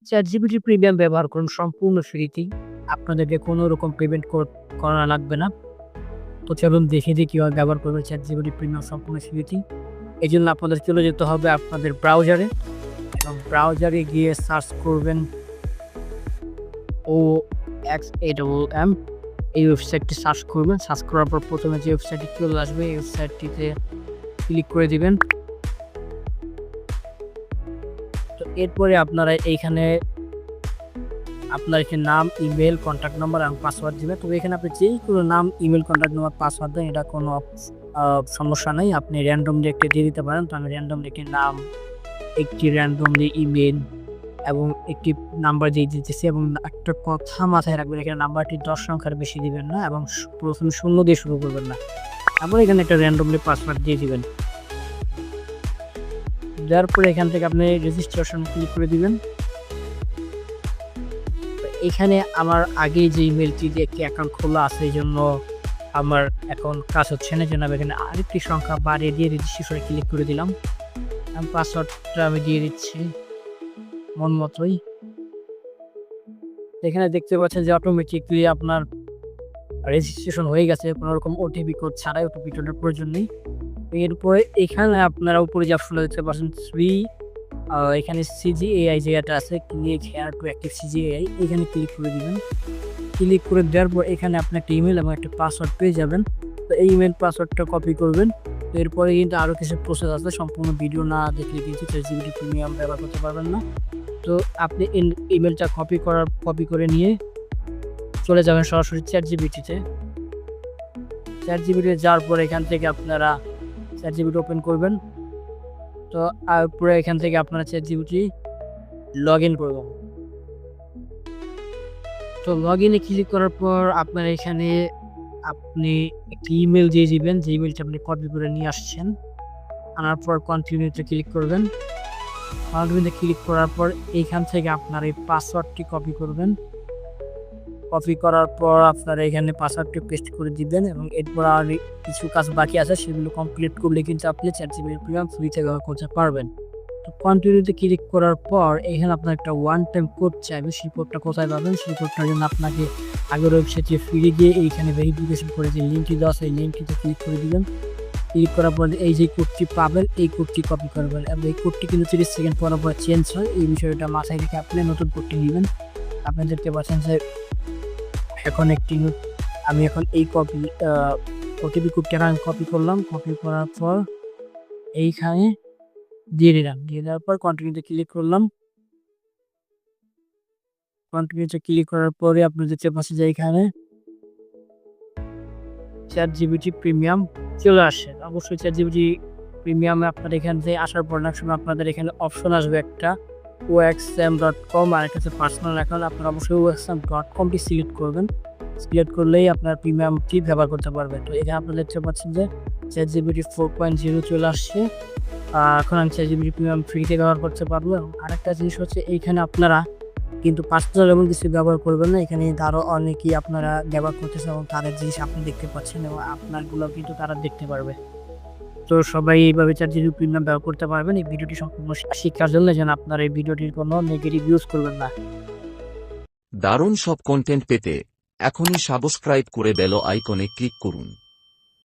ChatGPT premium ব্যবহার করুন সম্পূর্ণ ফ্রিতেই। আপনাদেরকে কোনো রকম পেমেন্ট করা লাগবে না। তো চলুন দেখে দিই কিভাবে ব্যবহার করবেন ChatGPT প্রিমিয়াম সম্পূর্ণ ফ্রিতেই। এজন্য আপনাদের চলে যেতে হবে আপনাদের ব্রাউজারে এবং ব্রাউজারে গিয়ে সার্চ করবেন OXAMM এই ওয়েবসাইটটি সার্চ করবেন। সার্চ করার পর প্রথমে যে ওয়েবসাইটটি চলে আসবে এই ওয়েবসাইটটিতে ক্লিক করে দিবেন। তো এরপরে আপনারা এইখানে আপনার এখানে নাম, ইমেল, কন্ট্যাক্ট নাম্বার এবং পাসওয়ার্ড দিবেন। তো এখানে আপনি যেই কোনো নাম, ইমেল, কন্ট্যাক্ট নাম্বার, পাসওয়ার্ড দেন, এটা কোনো সমস্যা নেই। আপনি র্যান্ডমলি একটা দিয়ে দিতে পারেন। তো আমি র্যান্ডমলি একটি নাম, একটি র্যান্ডমলি ইমেল এবং একটি নাম্বার দিয়ে দিতেছি এবং একটা কথা মাথায় রাখবেন, এখানে নাম্বারটি 10 সংখ্যার বেশি দিবেন না এবং প্রথমে 0 দিয়ে শুরু করবেন না। তারপর এখানে একটা র্যান্ডমলি পাসওয়ার্ড দিয়ে দিবেন। দেওয়ার পরে এখান থেকে আপনি রেজিস্ট্রেশন ক্লিক করে দিবেন। এখানে আমার আগে যে ইমেলটি দিয়ে একটি অ্যাকাউন্ট খোলা আছে এই জন্য আমার এখন কাজ হচ্ছে না, জন্য আমি এখানে আরেকটি সংখ্যা বাড়িয়ে দিয়ে রেজিস্ট্রেশনে ক্লিক করে দিলাম। পাসওয়ার্ডটা আমি দিয়ে দিচ্ছি মন মতোই। এখানে দেখতে পাচ্ছেন যে অটোমেটিকলি আপনার রেজিস্ট্রেশন হয়ে গেছে, কোনো রকম ওটিপি কোড ছাড়াই, ওটিপি কোডের প্রয়োজন নেই। এরপরে এখানে আপনারা উপরে যে অপশনটা দেখতে পাচ্ছেন এখানে CGAI জায়গাটা আছে, click here to active CGAI, এখানে ক্লিক করে দিবেন। ক্লিক করে দেওয়ার পর এখানে আপনি একটা ইমেল এবং একটা পাসওয়ার্ড পেয়ে যাবেন। তো এই ইমেল পাসওয়ার্ডটা কপি করবেন। তো এরপরে কিন্তু আরও কিছু প্রসেস আছে, সম্পূর্ণ ভিডিও না দেখলে কিন্তু ChatGPT প্রিমিয়াম ব্যবহার করতে পারবেন না। তো আপনি ইমেলটা কপি করে নিয়ে চলে যাবেন সরাসরি ChatGPT-তে। ChatGPT যাওয়ার পর এখান থেকে আপনারা ChatGPT ওপেন করবেন। তো পুরো এখান থেকে আপনারা ChatGPT লগ ইন করবেন। তো লগ ইনে ক্লিক করার পর আপনার এখানে আপনি একটি ইমেল দিয়ে দিবেন, যে ইমেলটা আপনি কপি করে নিয়ে আসছেন। আনার পর কন্টিনিউতে ক্লিক করবেন। কন্টিনিউতে ক্লিক করার পর এইখান থেকে আপনার এই পাসওয়ার্ডটি কপি করবেন। কপি করার পর আপনারা এখানে পাসওয়ার্ডটি পেস্ট করে দিবেন এবং এরপর আর কিছু কাজ বাকি আছে, সেগুলো কমপ্লিট করলে কিন্তু আপনি ChatGPT প্রিমিয়াম ফ্রিতে ব্যবহার করতে পারবেন। তো কন্টিনিউতে ক্লিক করার পর এখানে আপনার একটা ওয়ান টাইম কোড চাইবে। সেই কোডটা কোথায় পাবেন? সেই কোডটার জন্য আপনাকে আগের ওয়েবসাইটে ফিরে গিয়ে এইখানে ভেরিফিকেশন করে যে লিঙ্কটি দেওয়া আছে এই লিঙ্কটিতে ক্লিক করে দিবেন। ক্লিক করার পর এই যে কোডটি পাবেন এই কোডটি কপি করবেন এবং এই কোডটি কিন্তু 30 সেকেন্ড পর চেঞ্জ হয়। এই বিষয়টা মাথায় রেখে আপনি নতুন কোডটি নেবেন। আপনি দেখতে পাচ্ছেন যে এখন আমি এখন এই ওটিপি কোডটা আমি কপি করলাম। কপি করার পর এইখানে দিয়ে দিলাম। দিয়ে দেওয়ার পর কন্টিনিউতে ক্লিক করলাম। কন্টিনিউতে ক্লিক করার পরে আপনি দেখতে পাচ্ছেন যে এখানে ChatGPT প্রিমিয়াম চলে আসে। অবশ্যই ChatGPT প্রিমিয়ামে আপনার এখান থেকে আসার পর অনেক সময় আপনাদের এখানে অপশন আসবে একটা oxam.com আর একটা হচ্ছে পার্সোনাল অ্যাকাউন্ট। আপনারা অবশ্যই oxam.com-টি সিলেক্ট করবেন। সিলেক্ট করলেই আপনার প্রিমিয়ামটি ব্যবহার করতে পারবেন। তো এখানে আপনারা দেখতে পাচ্ছেন যে ChatGPT 4.0 চলে আসছে। এখন আমি ChatGPT প্রিমিয়াম ফ্রিতে ব্যবহার করতে পারবো। এবং আরেকটা জিনিস হচ্ছে এইখানে আপনারা কিন্তু পার্সোনাল এমন কিছু ব্যবহার করবেন না। এখানে আরও অনেকেই আপনারা ব্যবহার করতেছে এবং তাদের জিনিস আপনি দেখতে পাচ্ছেন এবং আপনারগুলো কিন্তু তারা দেখতে পারবে। তো সবাই এইভাবে ChatGPT প্রিমিয়াম ব্যবহার করতে পারবেন। এই ভিডিওটি সম্পূর্ণ শিক্ষার জন্য, যেন আপনারা এই ভিডিওটির কোনো নেগেটিভ ইউজ করবেন না। দারুণ সব কন্টেন্ট পেতে এখনই সাবস্ক্রাইব করে বেল আইকনে ক্লিক করুন।